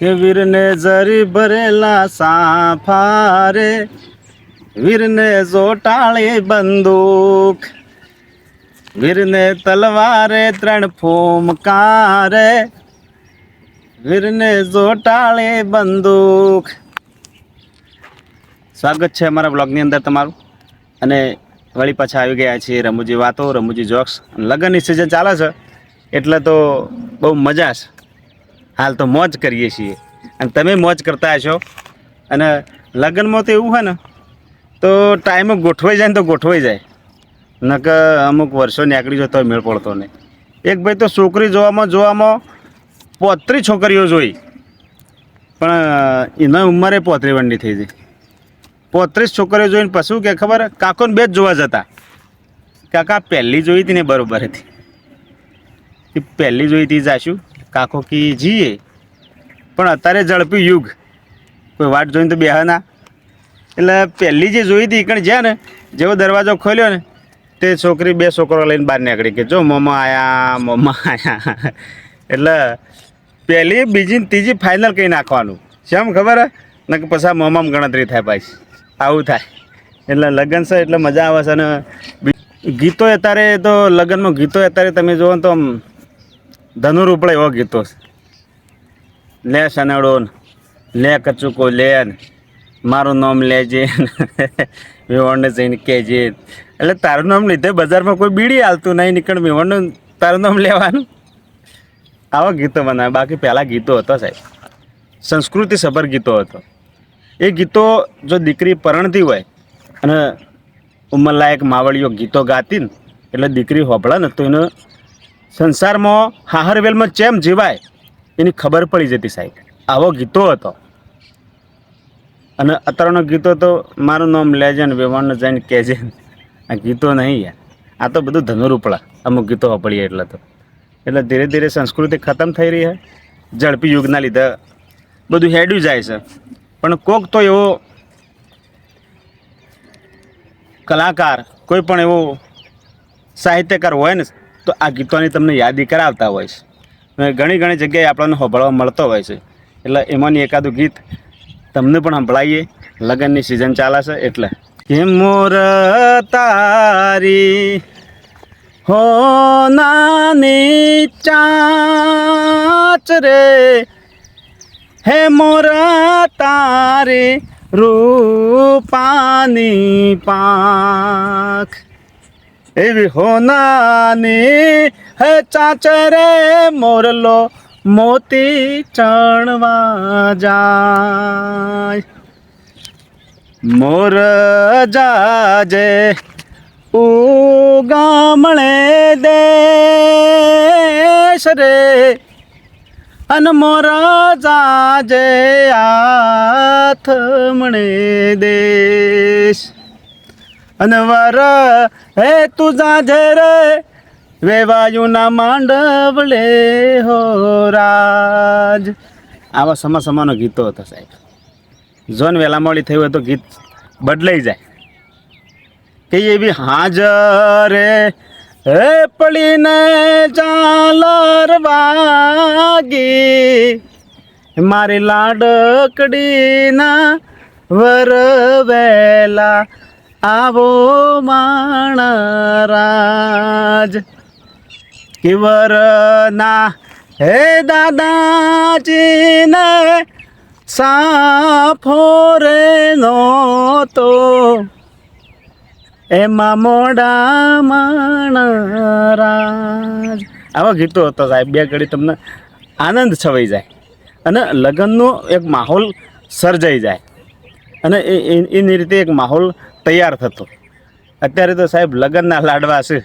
કે વીરને જરી ભરેલા સાફારે, વીરને જોટાળી બંદૂક, વીરને તલવારે ત્રણ ફૂમકારે, વીરને જોટાળી બંદૂક. સ્વાગત છે અમારા બ્લોગની અંદર તમારું. અને વળી પાછા આવી ગયા છીએ રમૂજી વાતો, રમૂજી જોક્સ. લગ્નની સિઝન ચાલે છે એટલે તો બહુ મજા છે. હાલ તો મોજ કરીએ છીએ અને તમે મોજ કરતા હશો. અને લગ્નમાં તો એવું હોય ને તો ટાઈમે ગોઠવાઈ જાય ને તો ગોઠવાઈ જાય, નક અમુક વર્ષો નીકળી જાય તો મેળ પડતો નહીં. એક ભાઈ તો છોકરી જોવામાં 35 છોકરીઓ જોઈ, પણ એના ઉંમરે 35 વંડી થઈ ગઈ. 35 છોકરીઓ જોઈને પછી કે ખબર, કાકોને બે જ જોવા જતા. કાકા પહેલી જોઈ હતી ને બરોબર હતી, પહેલી જોઈ હતી જાશું કાકો કી જીએ. પણ અત્યારે ઝડપી યુગ, કોઈ વાટ જોઈને તો બેહ ના. એટલે પહેલી જે જોઈ હતી કણ જ્યાં ને જેવો દરવાજો ખોલ્યો ને તે છોકરી બે છોકરો લઈને બહાર નીકળી કે જો મોમાં આયા. એટલે પહેલી બીજી ત્રીજી ફાઇનલ કહી નાખવાનું. શેમ ખબર હે ને કે પછી મોમાં ગણતરી થાય પાછી, આવું થાય. એટલે લગ્ન છે એટલે મજા આવે છે. અને ગીતો અત્યારે તો લગ્નમાં ગીતો અત્યારે તમે જુઓ તો આમ ધનુર ઉપડે એવો ગીતો છે. લે સનડો, લે કચુકો લે, મારું નામ લેજે, મેવણને જઈને કહેજે. એટલે તારું નામ લીધે બજારમાં કોઈ બીડી હાલતું નહીં, નીકળ મેવણનું તારું નામ લેવાનું. આવા ગીતો બનાવે. બાકી પહેલાં ગીતો હતો સાહેબ, સંસ્કૃતિ સભર ગીતો હતો. એ ગીતો જો દીકરી પરણતી હોય અને ઉંમરલાયક માવડીઓ ગીતો ગાતી ને એટલે દીકરી હોભળે ને તો એને સંસારમાં હાહરવેલમાં ચેમ જીવાય એની ખબર પડી જતી સાહેબ. આવો ગીતો હતો. અને અત્યારનો ગીતો તો મારું નામ લેજે ને વેવાણને જઈને કહેજે. આ ગીતો નહીં યાર, આ તો બધું ધનુરૂપડા અમુક ગીતો વાપરીએ એટલે તો. એટલે ધીરે ધીરે સંસ્કૃતિ ખતમ થઈ રહી છે. ઝડપી યુગના લીધે બધું હેડ્યું જાય છે. પણ કોક તો એવો કલાકાર, કોઈ પણ એવો સાહિત્યકાર હોય ને તો આ ગીતોની તમને યાદી કરાવતા હોય છે. ઘણી ઘણી જગ્યાએ આપણને સાંભળવા મળતો હોય છે. એટલે એમાંની એકાદું ગીત તમને પણ સંભળાવીએ. લગ્નની સિઝન ચાલે છે એટલે. કે મોર તારી હો નાની ચાંચ રે, હે મોર તારી રૂપાની પાંખ, એવી હો નાની હે ચાંચ રે, મોરલો મોતી ચણવા જાય. મોર જાજે ઉગામણે દેશ રે, અન મોર જાજે આથમણે દેશ. અનવર હે તું જાજે રે, વેવાયુના માંડવલે હો રાજ. આવા સમાનો ગીતો હતા સાહેબ. જોન વેલા મોડી થયું હોય તો ગીત બદલાઈ જાય. કે એવી હાજરે હે પડીને ચાલર વાગી, મારી લાડકડીના વરવેલા આવો માણરાજ. કે વરના હે દાદાજીને સાફો રે નહોતો, એમાં મોડા માણરાજ. આવા ગીતો હતો સાહેબ. બે ઘડી તમને આનંદ છવાઈ જાય અને લગ્નનો એક માહોલ સર્જાઈ જાય અને એની રીતે એક માહોલ તૈયાર થતો. અત્યારે તો સાહેબ લગ્નના લાડવા છે,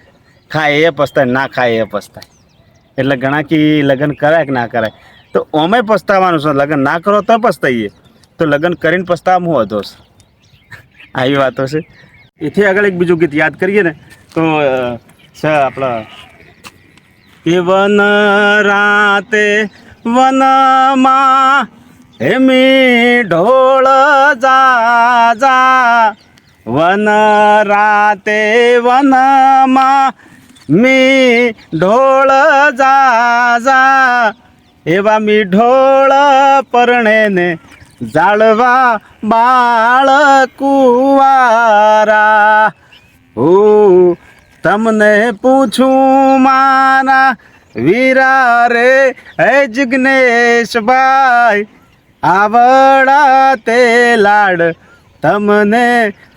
ખાય એ પસ્તાય, ના ખાય એ પસ્તાય. એટલે ઘણા કે લગ્ન કરાય કે ના કરાય, તો ઓમે પસ્તાવાનું છે. લગ્ન ના કરો તો પસ્તાઈએ, તો લગ્ન કરીને પસ્તાવામાં હું હતો. આવી વાતો છે. એથી આગળ એક બીજું ગીત યાદ કરીએ ને તો છે આપણા, એ વન રાતે વનમાં હેમી ઢોળ જા, વન રાતે વનમાં મી ઢોળ જા, એવા મીઢોળ પરણે ને જાળવા બાળ કુવારા. હું તમને પૂછું મારા વીરા રે હે જિગ્નેશભાઈ, આવડા તે લાડ તમને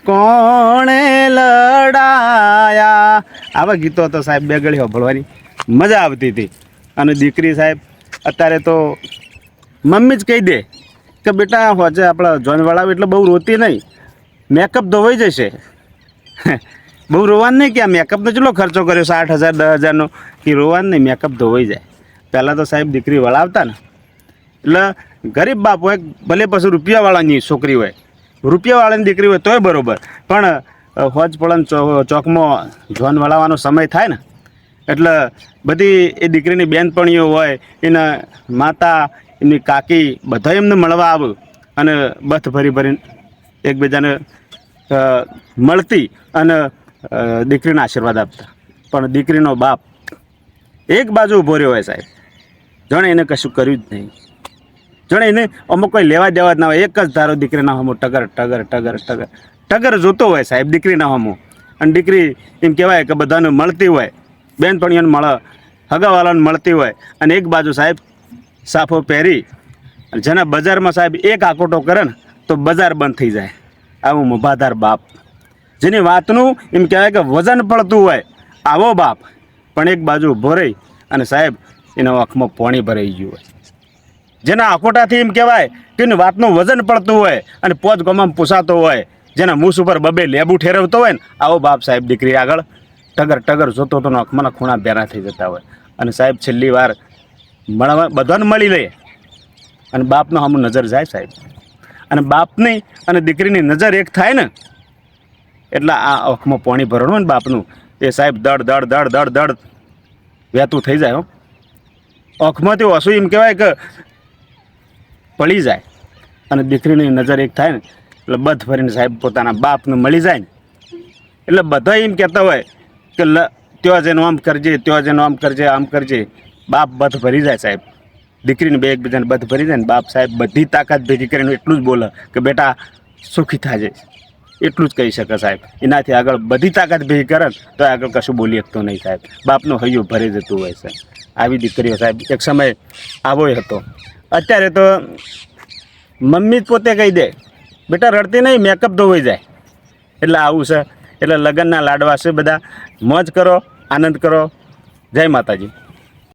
કોણે લડાયા. આવા ગીતો તો સાહેબ બે ઘડી સાંભળવાની મજા આવતી હતી. અને દીકરી સાહેબ અત્યારે તો મમ્મી જ કહી દે કે બેટા હોજે આપણે જોન વળાવે એટલે બહુ રોતી નહીં, મેકઅપ ધોવાઈ જશે. બહુ રોવાનું નહીં કે આ મેકઅપનો કેટલો ખર્ચો કર્યો 60,000 10,000નો, કે રોવાનું નહીં, મેકઅપ ધોવાઈ જાય. પહેલાં તો સાહેબ દીકરી વળાવતા ને એટલે ગરીબ બાપ હોય ભલે પછી રૂપિયાવાળાની છોકરી હોય, રૂપિયાવાળાની દીકરી હોય તોય બરાબર, પણ હોજ પડન ચોકમાં જોન વળાવવાનો સમય થાય ને એટલે બધી એ દીકરીની બહેનપણીઓ હોય, એના માતા, એમની કાકી બધા એમને મળવા આવે અને બથ ભરી ભરીને એકબીજાને મળતી અને દીકરીને આશીર્વાદ આપતા. પણ દીકરીનો બાપ એક બાજુ ઊભો રહ્યો હોય સાહેબ, જાણે એને કશું કર્યું જ નહીં, જાણે એને અમુક કોઈ લેવા દેવા જ ના હોય. એક જ ધારો દીકરીના હમું ટગર ટગર ટગર ટગર ટગર જોતો હોય સાહેબ દીકરીના હમું. અને દીકરી એમ કહેવાય કે બધાને મળતી હોય, બહેનપણીઓને મળે, હગાવાલાને મળતી હોય, અને એક બાજુ સાહેબ સાફો પહેરી જેના બજારમાં સાહેબ એક આકોટો કરે ને તો બજાર બંધ થઈ જાય. આવું મોભાદાર બાપ, જેની વાતનું એમ કહેવાય કે વજન પડતું હોય, આવો બાપ. પણ એક બાજુ ઊભો રહી અને સાહેબ એના આંખમાં પાણી ભરાઈ ગયું હોય, જેના આકોટાથી એમ કહેવાય કે એની વાતનું વજન પડતું હોય અને પોચ ગોમાં પૂછાતો હોય, જેના મૂસ ઉપર બબે લેબુ ઠેરવતો હોય ને, આવો બાપ સાહેબ દીકરી આગળ ટગર ટગર જોતો તો આંખમાંના ખૂણા બેરા થઈ જતા હોય. અને સાહેબ છેલ્લી વાર મળવા બધાને મળી લે અને બાપનો સામું નજર જાય સાહેબ, અને બાપની અને દીકરીની નજર એક થાય ને એટલે આ આંખમાં પાણી ભરવાનું ને બાપનું એ સાહેબ દડ દડ દડ દડ દડ વહેતું થઈ જાય. આંખમાંથી ઓછું એમ કહેવાય કે પડી જાય. અને દીકરીની નજર એક થાય ને એટલે બધ ભરીને સાહેબ પોતાના બાપને મળી જાય ને એટલે બધા એમ કહેતા હોય કે ત્યાં જેનું આમ કરજે, ત્યાં જેનું આમ કરજે, આમ કરજે. બાપ બધ ભરી જાય સાહેબ, દીકરીને બે એકબીજાને બધ ભરી જાય ને બાપ સાહેબ બધી તાકાત ભેગી કરીને એટલું જ બોલે કે બેટા સુખી થાજે, એટલું જ કહી શકે સાહેબ. એનાથી આગળ બધી તાકાત ભેગી કરે ને તો આગળ કશું બોલી શકતો નહીં સાહેબ. બાપનું હૈયું ભરી જતું હોય સાહેબ. આવી દીકરીઓ સાહેબ એક સમય આવોય હતો. અત્યારે તો મમ્મી જ પોતે કહી દે બેટા રડતી નહીં, મેકઅપ ધોવાઈ જાય. એટલે આવું છે. એટલે લગ્નના લાડવા છે બધા, મોજ કરો, આનંદ કરો. જય માતાજી.